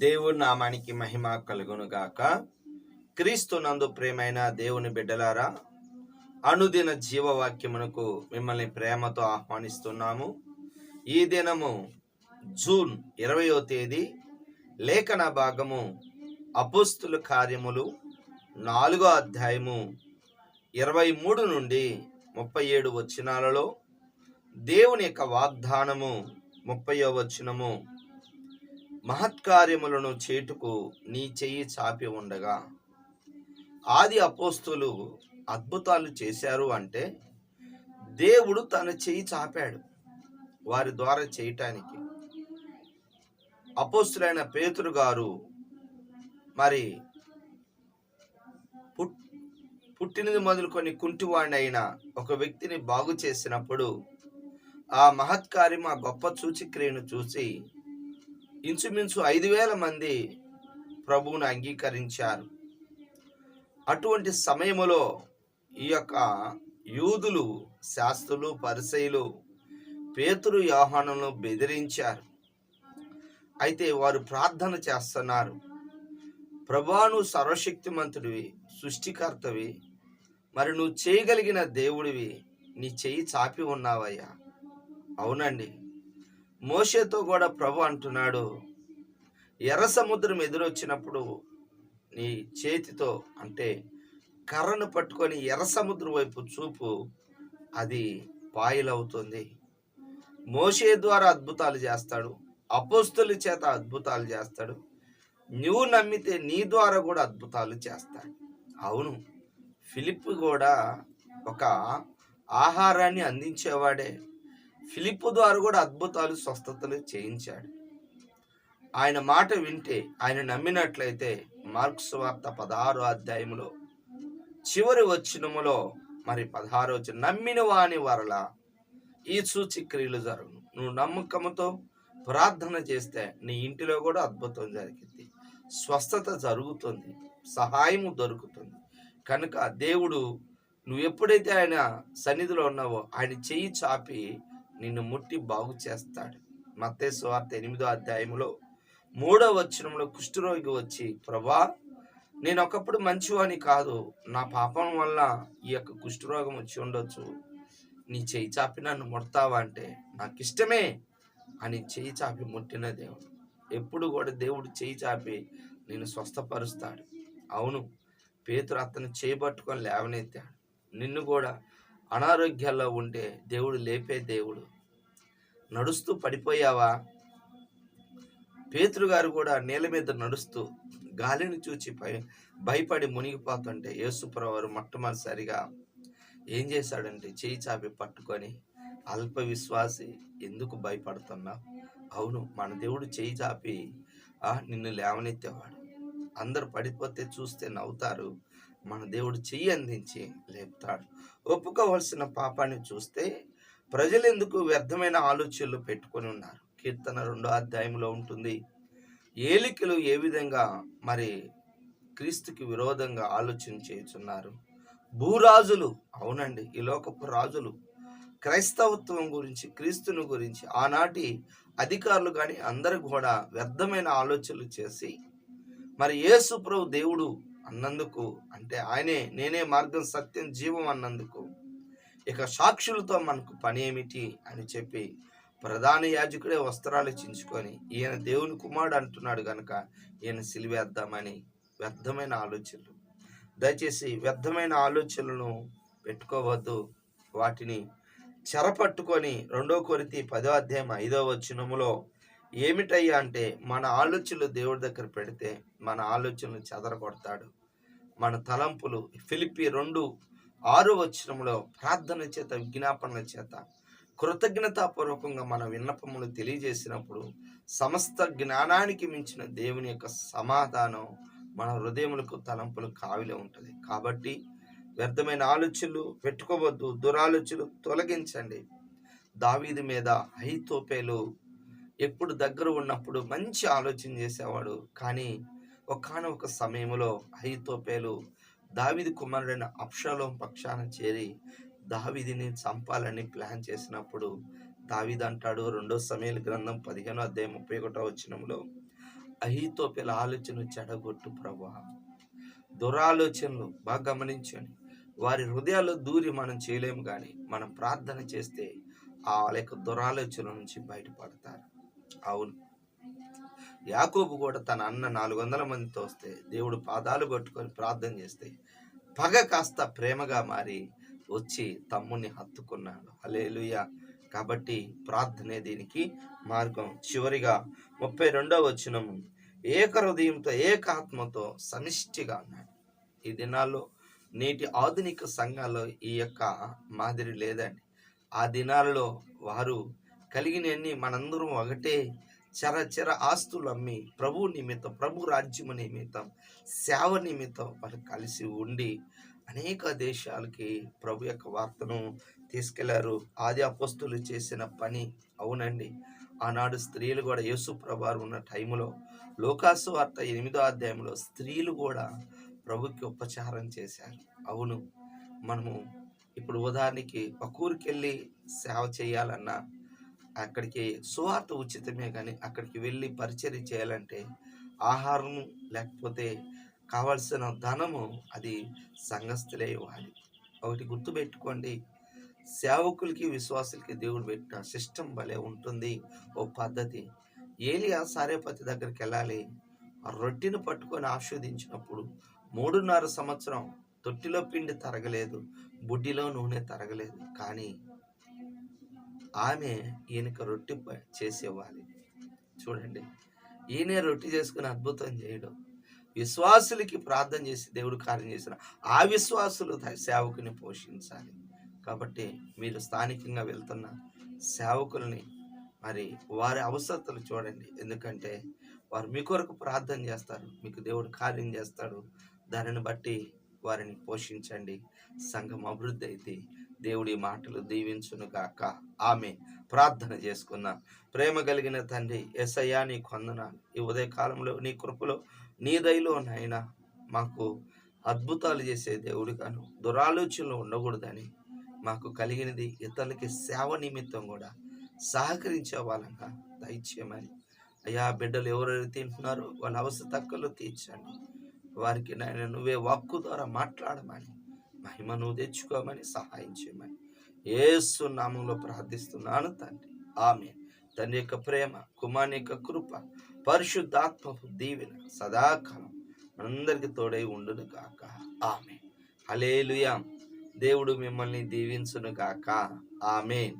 దేవుని నామానికి మహిమ కలుగును గాక. క్రీస్తు నందు ప్రేమైన దేవుని బిడ్డలారా, అనుదిన జీవవాక్యమునకు మిమ్మల్ని ప్రేమతో ఆహ్వానిస్తున్నాము. ఈ దినము జూన్ 20వ తేదీ, లేఖన భాగము అపోస్తుల కార్యములు 4వ అధ్యాయము 23 నుండి 37 వచనాలలో దేవుని యొక్క వాగ్దానము 30వ వచనము, మహత్కార్యములను చేటుకు నీ చెయ్యి చాపి ఉండగా. ఆది అపోస్తులు అద్భుతాలు చేశారు అంటే దేవుడు తన చెయ్యి చాపాడు వారి ద్వారా చేయటానికి. అపోస్తులైన పేతురు గారు మరి పుట్టినది మొదలుకొని కుంటివాడిని అయిన ఒక వ్యక్తిని బాగు చేసినప్పుడు ఆ మహత్కార్యం, ఆ గొప్ప సూచక్రియను చూసి ఇంచుమించు 5,000 మంది ప్రభువును అంగీకరించారు. అటువంటి సమయములో ఈ యొక్క యూదులు, శాస్త్రులు, పరిసయ్యులు పేతురు, యోహానులను బెదిరించారు. అయితే వారు ప్రార్థన చేస్తున్నారు, ప్రభువా, నువ్వు సర్వశక్తిమంతుడివి, సృష్టికర్తవి, మరి నువ్వు చేయగలిగిన దేవుడివి, నీ చెయ్యి చాపి ఉన్నావయ్యా. అవునండి, మోషేతో కూడా ప్రభు అంటున్నాడు, ఎర్ర సముద్రం ఎదురొచ్చినప్పుడు నీ చేతితో అంటే కర్రను పట్టుకొని ఎర్ర సముద్రం వైపు చూపు, అది పాయలవుతుంది. మోషే ద్వారా అద్భుతాలు చేస్తాడు, అపోస్తుల చేత అద్భుతాలు చేస్తాడు, నువ్వు నమ్మితే నీ ద్వారా కూడా అద్భుతాలు చేస్తాడు. అవును, ఫిలిప్పు కూడా ఒక ఆహారాన్ని అందించేవాడే. ఫిలిప్పు ద్వారా కూడా అద్భుతాలు, స్వస్థతలు చేయించాడు. ఆయన మాట వింటే, ఆయన నమ్మినట్లయితే మార్కు సువార్త 16వ అధ్యాయములో చివరి వచనములో మరి 16వ వచనం, నమ్మిన వాని వరల ఈ సూచక్రియలు జరుగును. నువ్వు నమ్మకంతో ప్రార్థన చేస్తే నీ ఇంటిలో కూడా అద్భుతం జరిగింది, స్వస్థత జరుగుతుంది, సహాయము దొరుకుతుంది. కనుక దేవుడు, నువ్వు ఎప్పుడైతే ఆయన సన్నిధిలో ఉన్నావో ఆయన చెయ్యి చాపి నిన్ను ముట్టి బాగు చేస్తాడు. మత్తయి సువార్త 8వ అధ్యాయములో 3వ వచనంలో కుష్ఠరోగి వచ్చి, ప్రభా, నేను ఒకప్పుడు మంచివాని కాదు, నా పాపం వల్ల ఈ యొక్క కుష్ఠరోగం వచ్చి ఉండొచ్చు, నీ చెయ్యి చాపి నన్ను ముడతావా అంటే, నాకు ఇష్టమే అని చెయ్యి చాపి ముట్టిన దేవుడు. ఎప్పుడు కూడా దేవుడు చెయ్యి చాపి నేను స్వస్థపరుస్తాడు. అవును, పేతురు అతను చేయబట్టుకొని లేవనెత్తాడు. నిన్ను కూడా అనారోగ్యాల్లో ఉంటే దేవుడు లేపే దేవుడు. నడుస్తూ పడిపోయావా? పేతురు గారు కూడా నేల మీద నడుస్తూ గాలిని చూచి భయపడి మునిగిపోతుంటే యేసుప్రభువు వారు మొట్టమొదటిసారిగా ఏం చేశాడంటే చెయ్యి చాపి పట్టుకొని, అల్ప విశ్వాసి, ఎందుకు భయపడుతున్నావు? అవును, మన దేవుడు చెయ్యి చాపి నిన్ను లేవనెత్తేవాడు. అందరు పడిపోతే చూస్తే నవ్వుతారు, మన దేవుడు చెయ్యి అందించి లేపుతాడు. ఒప్పుకోవలసిన పాపాన్ని చూస్తే ప్రజలు ఎందుకు వ్యర్థమైన ఆలోచనలు పెట్టుకొని ఉన్నారు? కీర్తన 2వ అధ్యాయంలో ఉంటుంది, ఏలికలు ఏ విధంగా మరి క్రీస్తుకి విరోధంగా ఆలోచన చేస్తున్నారు. భూరాజులు, అవునండి, ఈ లోకపు రాజులు క్రైస్తవత్వం గురించి, క్రీస్తుని గురించి ఆనాటి అధికారులు కానీ అందరూ కూడా వ్యర్థమైన ఆలోచనలు చేసి మరి యేసు ప్రభు దేవుడు అన్నందుకు, అంటే ఆయనే నేనే మార్గం, సత్యం, జీవం అన్నందుకు ఇక సాక్షులతో మనకు పని ఏమిటి అని చెప్పి ప్రధాన యాజకుడే వస్త్రాలు చించుకొని, ఈయన దేవుని కుమారుడు అంటున్నాడు కనుక ఈయన సిలివేద్దామని వ్యర్థమైన ఆలోచనలు. దయచేసి వ్యర్థమైన ఆలోచనలను పెట్టుకోవద్దు, వాటిని చెరపట్టుకొని 2 కొరింథీ 10వ అధ్యాయం 5వ వచనములో ఏమిటయ్యా అంటే, మన ఆలోచనలు దేవుడి దగ్గర పెడితే మన ఆలోచనలు చెదరగొడతాడు. మన తలంపులు ఫిలిప్పీ 2:6 వచనంలో ప్రార్థన చేత, విజ్ఞాపనల చేత కృతజ్ఞతాపూర్వకంగా మన విన్నపములు తెలియజేసినప్పుడు సమస్త జ్ఞానానికి మించిన దేవుని యొక్క సమాధానం మన హృదయములకు, తలంపులు కావిలే ఉంటుంది. కాబట్టి వ్యర్థమైన ఆలోచనలు పెట్టుకోవద్దు, దురాలోచనలు తొలగించండి. దావీదు మీద అహీతోపెలు ఎప్పుడు దగ్గర ఉన్నప్పుడు మంచి ఆలోచన చేసేవాడు, కానీ ఒకానొక సమయంలో అహీతోపెలు దావీదు కుమారుడైన అబ్షాలోము పక్షాన చేరి దావీదుని చంపాలని ప్లాన్ చేసినప్పుడు దావీదు అంటాడు, 2 సమూయేలు గ్రంథం 15వ అధ్యాయం 31వ వచనంలో, అహీతోపెల ఆలోచన చెడగొట్టు ప్రభువా. దురాలోచనలు బాగా గమనించండి, వారి హృదయాల్లో దూరి మనం చేయలేము, కానీ మనం ప్రార్థన చేస్తే ఆ యొక్క దురాలోచన నుంచి బయటపడతారు. అవును, యాకోబు కూడా తన అన్న 400 మందితో వస్తే దేవుడు పాదాలు పట్టుకొని ప్రార్థన చేస్తే పగ కాస్త ప్రేమగా మారి వచ్చి తమ్ముని హత్తుకున్నాడు. హల్లెలూయా. కాబట్టి ప్రార్థనే దీనికి మార్గం. చివరిగా 32వ వచనము, ఏక హృదయంతో ఏక ఆత్మతో సమిష్టిగా అన్నాడు. ఈ దినాల్లో నేటి ఆధునిక సంఘాల్లో ఈ యొక్క మాదిరి లేదండి. ఆ దినాలలో వారు కలిగినన్ని మనందరం ఒకటే చర ఆస్తులు అమ్మి ప్రభు నిమిత్తం, ప్రభు రాజ్యము నిమిత్తం, సేవ నిమిత్తం వాళ్ళు కలిసి ఉండి అనేక దేశాలకి ప్రభు యొక్క వార్తను తీసుకెళ్లారు. ఆది అపోస్తులు చేసిన పని. అవునండి, ఆనాడు స్త్రీలు కూడా యేసు ప్రభువారు ఉన్న టైంలో లూకాసు వార్త 8వ అధ్యాయంలో స్త్రీలు కూడా ప్రభుకి ఉపచారం చేశారు. అవును, మనము ఇప్పుడు ఉదాహరణకి ఒక ఊరికి వెళ్ళి సేవ చేయాలన్నా అక్కడికి సువార్త ఉచితమే, కానీ అక్కడికి వెళ్ళి పరిచర్య చేయాలంటే ఆహారం లేకపోతే కావాల్సిన ధనము అది సంఘస్థులే ఇవ్వాలి. ఒకటి గుర్తుపెట్టుకోండి, సేవకులకి విశ్వాసులకి దేవుడు పెట్టిన సిస్టమ్ భలే ఉంటుంది, ఓ పద్ధతి. ఏలియా సారేపతి దగ్గరికి వెళ్ళాలి, ఆ రొట్టెను పట్టుకొని ఆస్వాదించినప్పుడు 3.5 సంవత్సరం తొట్టిలో పిండి తరగలేదు, బుడ్డిలో నూనె తరగలేదు, కానీ ఆమె ఈయనకు రొట్టె చేసేవ్వాలి. చూడండి, ఈయనే రొట్టె చేసుకుని అద్భుతం చేయడం. విశ్వాసులకి ప్రార్థన చేసి దేవుడు కార్యం చేసిన ఆ విశ్వాసులు సేవకుని పోషించాలి. కాబట్టి మీరు స్థానికంగా వెళ్తున్న సేవకుల్ని మరి వారి అవసరతలు చూడండి, ఎందుకంటే వారు మీ కొరకు ప్రార్థన చేస్తారు, మీకు దేవుడు కార్యం చేస్తాడు. దానిని బట్టి వారిని పోషించండి. సంఘం అభివృద్ధి అయితే దేవుడి మాటలు దీవించును గాక. ఆమె ప్రార్థన చేసుకున్న ప్రేమ కలిగిన తండ్రి యేసయ్యా, నీ వందనాలు. ఈ ఉదయ కాలంలో నీ కృపలో నీ దయలో నాయనా మాకు అద్భుతాలు చేసే దేవుడిగాను, దురాలోచనలు ఉండకూడదని, మాకు కలిగినది ఇతరులకి సేవ నిమిత్తం కూడా సహకరించే వాళ్ళంగా దయచేయమని. అయ్యా, బిడ్డలు ఎవరెవరు తింటున్నారో వాళ్ళ అవసరతలు తీర్చండి. వారికి నాయన నువ్వే వాక్కు ద్వారా మాట్లాడమని, మహిమ నువ్వు తెచ్చుకోమని సహాయం చేయమని యేసు నామంలో ప్రార్థిస్తున్నాను తండ్రి. ఆమేన్. తండ్రి యొక్క ప్రేమ, కుమారుని యొక్క కృప, పరిశుద్ధాత్మపు దీవెన సదాకాలం మనందరికీ తోడై ఉండును గాక. ఆమేన్. హల్లెలూయా. దేవుడు మిమ్మల్ని దీవించును గాక. ఆమేన్.